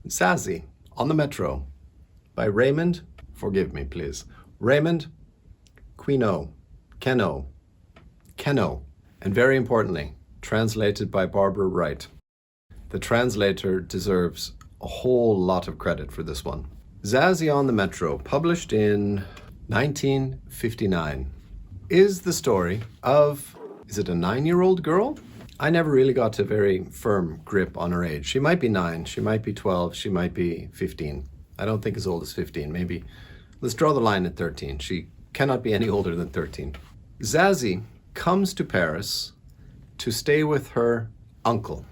Zazie on the Metro by Raymond, forgive me please, Raymond Queneau, Queneau, and very importantly, translated by Barbara Wright. The translator deserves a whole lot of credit for this one. Zazie on the Metro, published in 1959, is the story of, is it a 9-year-old girl? I never really got a very firm grip on her age. She might be 9, she might be 12, she might be 15. I don't think as old as 15, maybe. Let's draw the line at 13. She cannot be any older than 13. Zazie comes to Paris to stay with her uncle.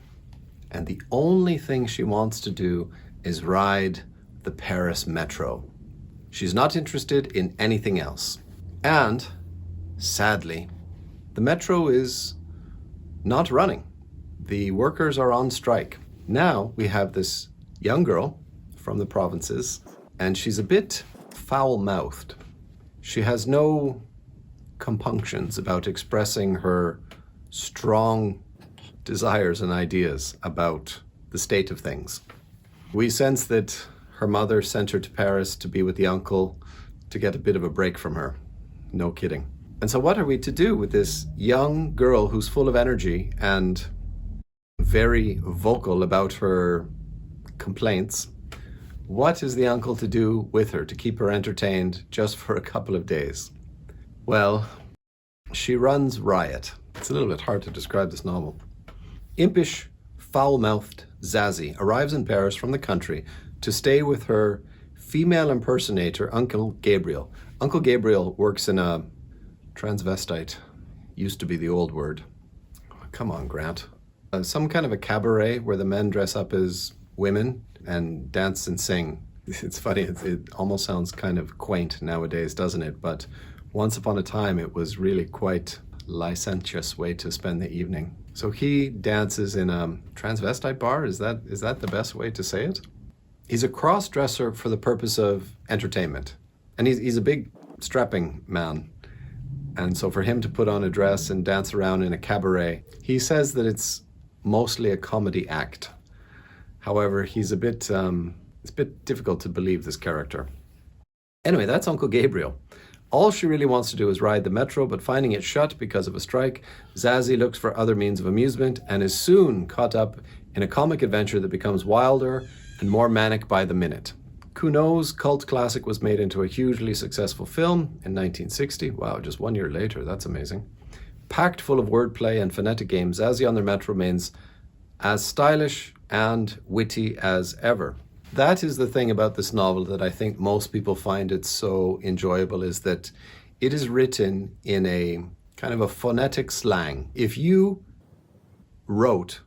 And the only thing she wants to do is ride the Paris Metro. She's not interested in anything else. And, sadly, the Metro is not running. The workers are on strike. Now we have this young girl from the provinces, and she's a bit foul-mouthed. She has no compunctions about expressing her strong desires and ideas about the state of things. We sense that her mother sent her to Paris to be with the uncle to get a bit of a break from her. No kidding. And so what are we to do with this young girl who's full of energy and very vocal about her complaints? What is the uncle to do with her to keep her entertained just for a couple of days? Well, she runs riot. It's a little bit hard to describe this novel. Impish, foul-mouthed Zazie arrives in Paris from the country to stay with her female impersonator, Uncle Gabriel. Uncle Gabriel works in a transvestite, used to be the old word. Come on, Grant. Some kind of a cabaret where the men dress up as women and dance and sing. It's funny, it almost sounds kind of quaint nowadays, doesn't it? But once upon a time, it was really quite licentious way to spend the evening. So he dances in a transvestite bar. Is that the best way to say it? He's a cross-dresser for the purpose of entertainment. And he's a big, strapping man. And so for him to put on a dress and dance around in a cabaret, he says that it's mostly a comedy act. However, he's it's a bit difficult to believe, this character. Anyway, that's Uncle Gabriel. All she really wants to do is ride the Metro, but finding it shut because of a strike, Zazie looks for other means of amusement and is soon caught up in a comic adventure that becomes wilder and more manic by the minute. Queneau's cult classic was made into a hugely successful film in 1960. Wow, just 1 year later, that's amazing. Packed full of wordplay and phonetic games, Zazie on the Metro remains as stylish and witty as ever. That is the thing about this novel that I think most people find it so enjoyable, is that it is written in a kind of a phonetic slang. If you wrote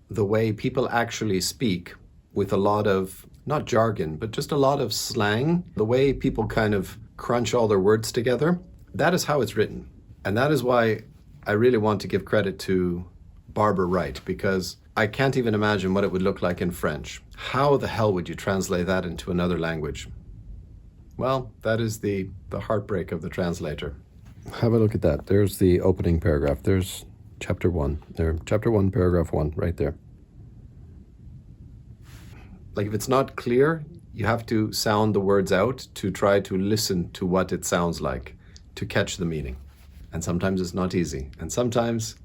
the way people actually speak, with a lot of, not jargon, but just a lot of slang, the way people kind of crunch all their words together, that is how it's written. And that is why I really want to give credit to Barbara Wright, because I can't even imagine what it would look like in French. How the hell would you translate that into another language? Well, that is the heartbreak of the translator. Have a look at that. There's the opening paragraph. There's chapter 1. There, chapter 1, paragraph 1, right there. Like, if it's not clear, you have to sound the words out to try to listen to what it sounds like, to catch the meaning. And sometimes it's not easy. And sometimes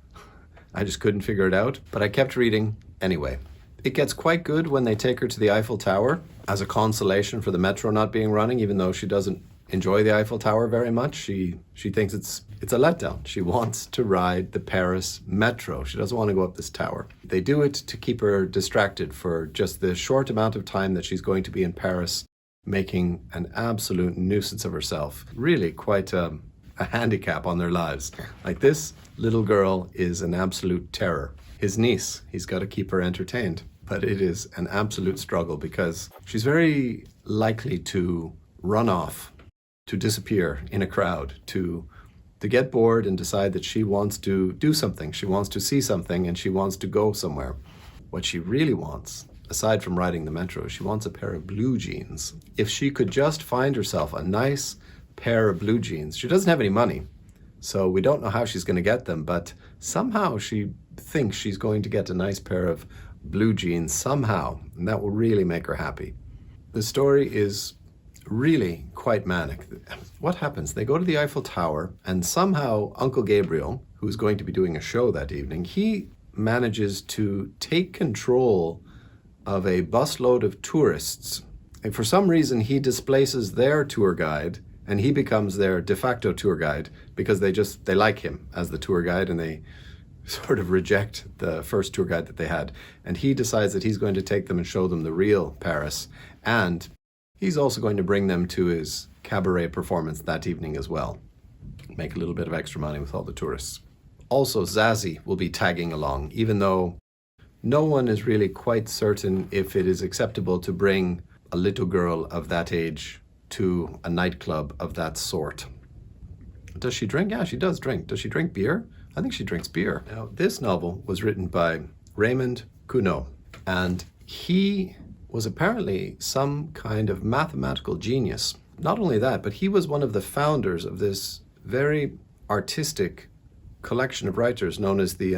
I just couldn't figure it out, but I kept reading anyway. It gets quite good when they take her to the Eiffel Tower as a consolation for the Metro not being running, even though she doesn't enjoy the Eiffel Tower very much. She thinks it's a letdown. She wants to ride the Paris Metro. She doesn't want to go up this tower. They do it to keep her distracted for just the short amount of time that she's going to be in Paris, making an absolute nuisance of herself. Really quite a handicap on their lives. Like, this little girl is an absolute terror. His niece, he's got to keep her entertained. But it is an absolute struggle because she's very likely to run off, to disappear in a crowd, to get bored and decide that she wants to do something. She wants to see something and she wants to go somewhere. What she really wants, aside from riding the Metro, she wants a pair of blue jeans. If she could just find herself a nice pair of blue jeans. She doesn't have any money, so we don't know how she's going to get them, but somehow she thinks she's going to get a nice pair of blue jeans somehow, and that will really make her happy. The story is really quite manic. What happens? They go to the Eiffel Tower, and somehow Uncle Gabriel, who's going to be doing a show that evening, he manages to take control of a busload of tourists. And for some reason, he displaces their tour guide, and he becomes their de facto tour guide because they like him as the tour guide, and they sort of reject the first tour guide that they had. And he decides that he's going to take them and show them the real Paris. And he's also going to bring them to his cabaret performance that evening as well. Make a little bit of extra money with all the tourists. Also, Zazie will be tagging along, even though no one is really quite certain if it is acceptable to bring a little girl of that age to a nightclub of that sort. Does she drink? Yeah, she does drink. Does she drink beer? I think she drinks beer. Now, this novel was written by Raymond Queneau, and he was apparently some kind of mathematical genius. Not only that, but he was one of the founders of this very artistic collection of writers known as the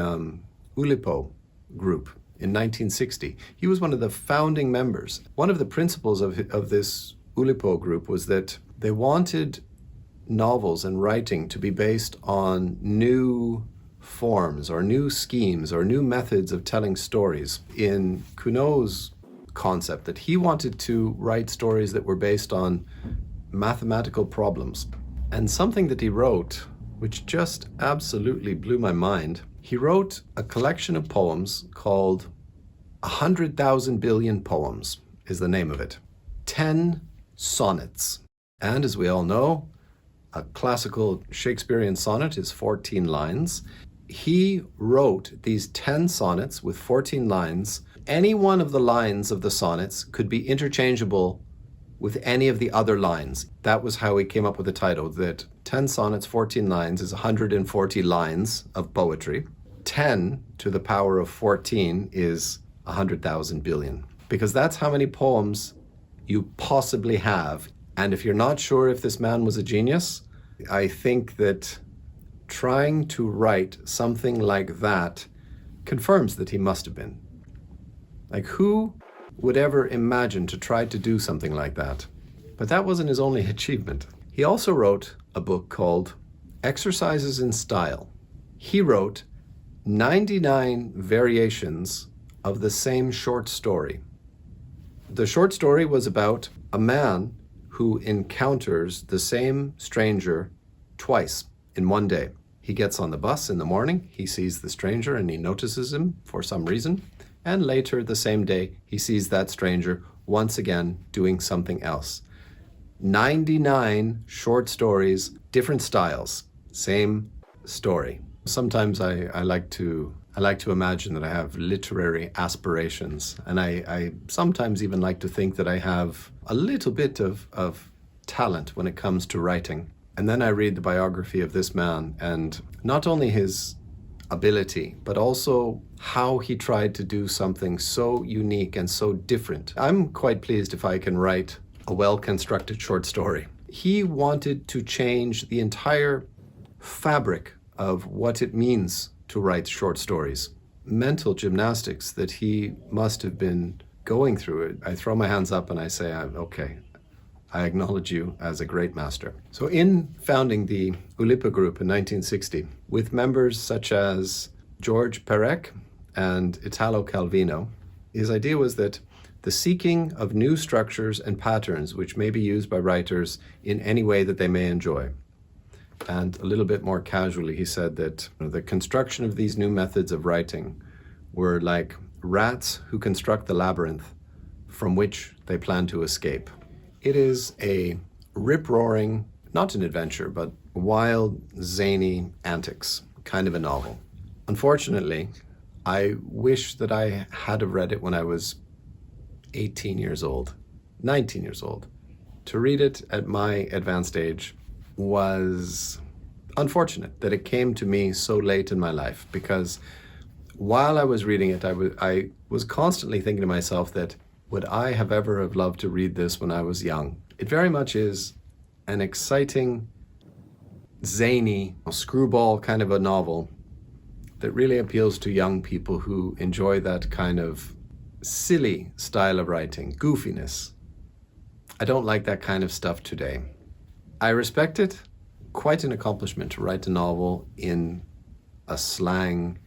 Oulipo group in 1960. He was one of the founding members. One of the principles of this Oulipo group was that they wanted novels and writing to be based on new forms or new schemes or new methods of telling stories. In Queneau's concept, that he wanted to write stories that were based on mathematical problems. And something that he wrote, which just absolutely blew my mind, he wrote a collection of poems called 100,000 Billion Poems is the name of it. 10 sonnets. And as we all know, a classical Shakespearean sonnet is 14 lines. He wrote these 10 sonnets with 14 lines. Any one of the lines of the sonnets could be interchangeable with any of the other lines. That was how he came up with the title, that 10 sonnets, 14 lines is 140 lines of poetry. 10 to the power of 14 is 100,000 billion, because that's how many poems you possibly have. And if you're not sure if this man was a genius, I think that trying to write something like that confirms that he must have been. Like, who would ever imagine to try to do something like that? But that wasn't his only achievement. He also wrote a book called Exercises in Style. He wrote 99 variations of the same short story. The short story was about a man who encounters the same stranger twice in one day. He gets on the bus in the morning, he sees the stranger and he notices him for some reason. And later the same day, he sees that stranger once again doing something else. 99 short stories, different styles, same story. Sometimes I like to imagine that I have literary aspirations, and I sometimes even like to think that I have a little bit of talent when it comes to writing. And then I read the biography of this man, and not only his ability, but also how he tried to do something so unique and so different. I'm quite pleased if I can write a well-constructed short story. He wanted to change the entire fabric of what it means to write short stories. Mental gymnastics that he must have been going through it. I throw my hands up and I say, okay, I acknowledge you as a great master. So in founding the Oulipo Group in 1960, with members such as George Perec and Italo Calvino, his idea was that the seeking of new structures and patterns which may be used by writers in any way that they may enjoy. And a little bit more casually, he said that the construction of these new methods of writing were like rats who construct the labyrinth from which they plan to escape. It is a rip-roaring, not an adventure, but wild, zany antics kind of a novel. Unfortunately, I wish that I had have read it when I was 18 years old, 19 years old. To read it at my advanced age was unfortunate that it came to me so late in my life, because while I was reading it, I was constantly thinking to myself that would I have ever have loved to read this when I was young? It very much is an exciting, zany, screwball kind of a novel that really appeals to young people who enjoy that kind of silly style of writing, goofiness. I don't like that kind of stuff today. I respect it. Quite an accomplishment to write a novel in a slang,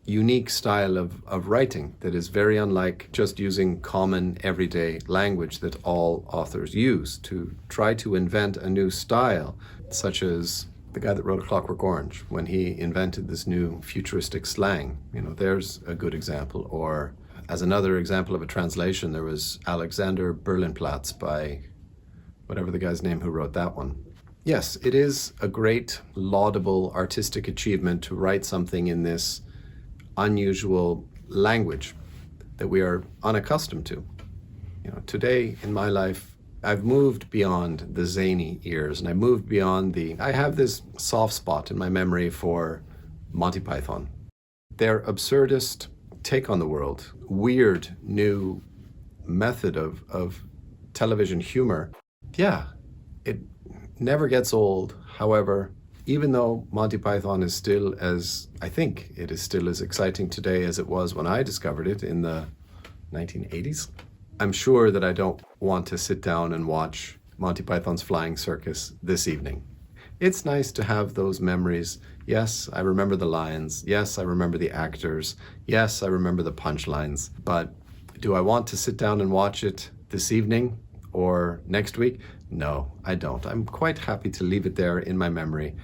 unique style of writing that is very unlike just using common everyday language that all authors use. To try to invent a new style, such as the guy that wrote A Clockwork Orange, when he invented this new futuristic slang. There's a good example. Or as another example of a translation, there was Alexander Berlinplatz by whatever the guy's name who wrote that one. Yes, it is a great, laudable artistic achievement to write something in this unusual language that we are unaccustomed to. Today in my life, I've moved beyond the zany ears, and I moved beyond I have this soft spot in my memory for Monty Python. Their absurdist take on the world, weird new method of television humor. Yeah, it never gets old. However, even though Monty Python is still I think it is still as exciting today as it was when I discovered it in the 1980s, I'm sure that I don't want to sit down and watch Monty Python's Flying Circus this evening. It's nice to have those memories. Yes, I remember the lines. Yes, I remember the actors. Yes, I remember the punchlines. But do I want to sit down and watch it this evening or next week? No, I don't. I'm quite happy to leave it there in my memory.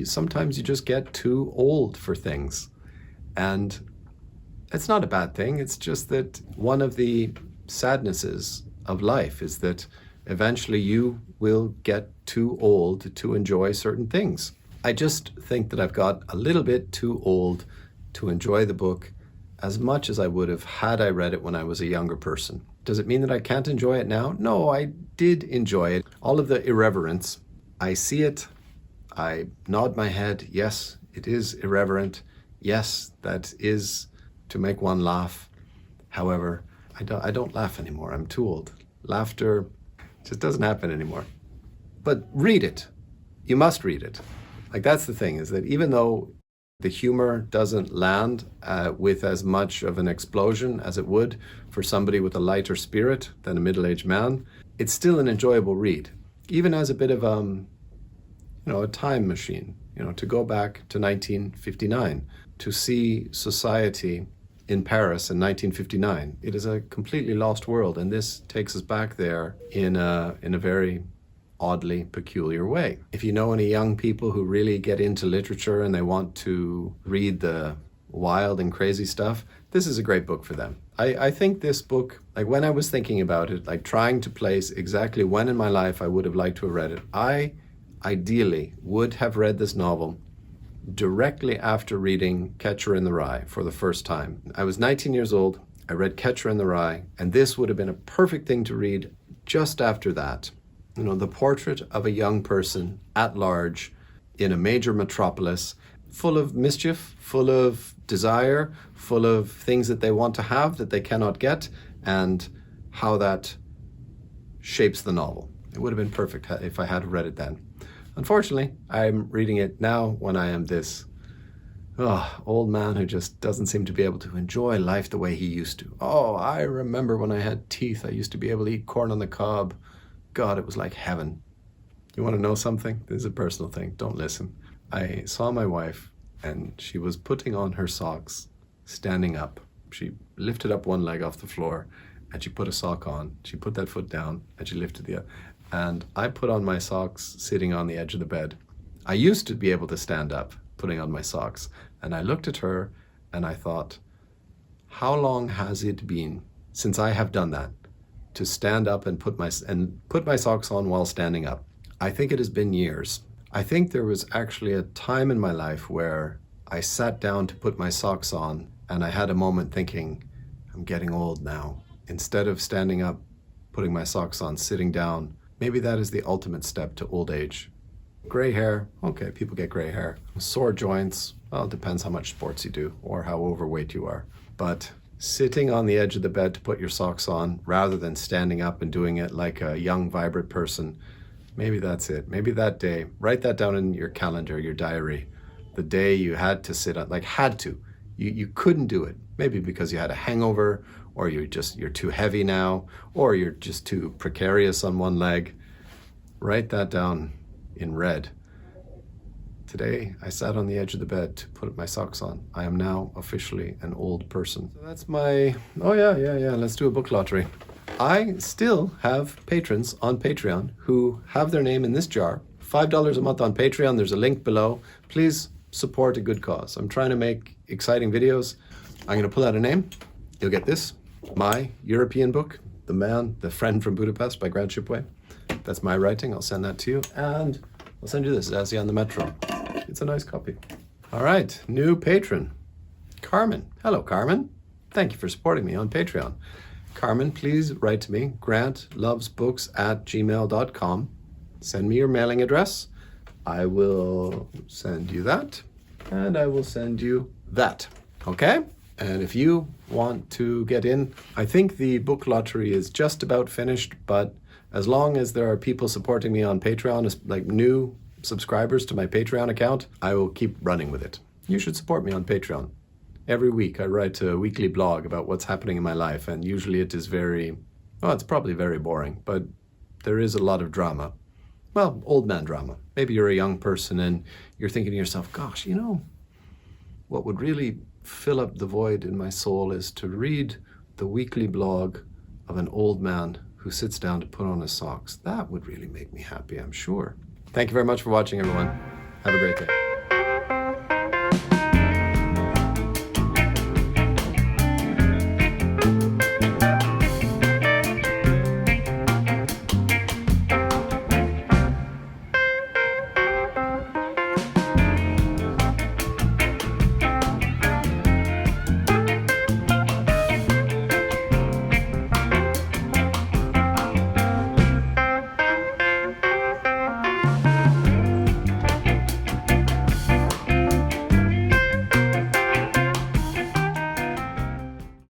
Sometimes you just get too old for things. And it's not a bad thing. It's just that one of the sadnesses of life is that eventually you will get too old to enjoy certain things. I just think that I've got a little bit too old to enjoy the book as much as I would have had I read it when I was a younger person. Does it mean that I can't enjoy it now? No, I did enjoy it. All of the irreverence, I see it, I nod my head, yes, it is irreverent. Yes, that is to make one laugh. However, I don't laugh anymore. I'm too old. Laughter just doesn't happen anymore. But read it. You must read it. That's the thing, is that even though the humor doesn't land with as much of an explosion as it would for somebody with a lighter spirit than a middle-aged man, it's still an enjoyable read. Even as a bit of a time machine, to go back to 1959, to see society in Paris in 1959. It is a completely lost world, and this takes us back there in a very oddly peculiar way. If you know any young people who really get into literature and they want to read the wild and crazy stuff, this is a great book for them. I think this book, when I was thinking about it, trying to place exactly when in my life I would have liked to have read it, I ideally would have read this novel directly after reading Catcher in the Rye for the first time. I was 19 years old, I read Catcher in the Rye, and this would have been a perfect thing to read just after that. The portrait of a young person at large in a major metropolis, full of mischief, full of desire, full of things that they want to have that they cannot get, and how that shapes the novel. It would have been perfect if I had read it then. Unfortunately, I'm reading it now when I am this old man who just doesn't seem to be able to enjoy life the way he used to. Oh, I remember when I had teeth, I used to be able to eat corn on the cob. God, it was like heaven. You want to know something? This is a personal thing. Don't listen. I saw my wife, and she was putting on her socks, standing up. She lifted up one leg off the floor, and she put a sock on. She put that foot down, and she lifted the other. And I put on my socks sitting on the edge of the bed. I used to be able to stand up, putting on my socks. And I looked at her, and I thought, how long has it been since I have done that? To stand up and put my socks on while standing up. I think it has been years. I think there was actually a time in my life where I sat down to put my socks on, and I had a moment thinking, I'm getting old now. Instead of standing up, putting my socks on, sitting down, maybe that is the ultimate step to old age. Gray hair, okay, people get gray hair. Sore joints, well, it depends how much sports you do or how overweight you are. But sitting on the edge of the bed to put your socks on rather than standing up and doing it like a young, vibrant person, maybe that's it. Maybe that day, write that down in your calendar, your diary, the day you had to sit on, like had to, you couldn't do it. Maybe because you had a hangover, or you're too heavy now, or you're just too precarious on one leg. Write that down in red. Today, I sat on the edge of the bed to put my socks on. I am now officially an old person. So that's my, oh yeah, let's do a book lottery. I still have patrons on Patreon who have their name in this jar. $5 a month on Patreon. There's a link below. Please support a good cause. I'm trying to make exciting videos. I'm going to pull out a name. You'll get this, my European book, The Friend from Budapest by Grant Shipway. That's my writing. I'll send that to you. And I'll send you this, Zazie on the Metro. It's a nice copy. All right, new patron, Carmen. Hello, Carmen. Thank you for supporting me on Patreon. Carmen, please write to me, grantlovesbooks@gmail.com. Send me your mailing address. I will send you that, and I will send you that, okay? And if you want to get in, I think the book lottery is just about finished, but as long as there are people supporting me on Patreon, like new subscribers to my Patreon account, I will keep running with it. You should support me on Patreon. Every week I write a weekly blog about what's happening in my life, and usually it is it's probably very boring, but there is a lot of drama. Well, old man drama. Maybe you're a young person and you're thinking to yourself, gosh, what would really fill up the void in my soul is to read the weekly blog of an old man who sits down to put on his socks. That would really make me happy, I'm sure. Thank you very much for watching, everyone. Have a great day.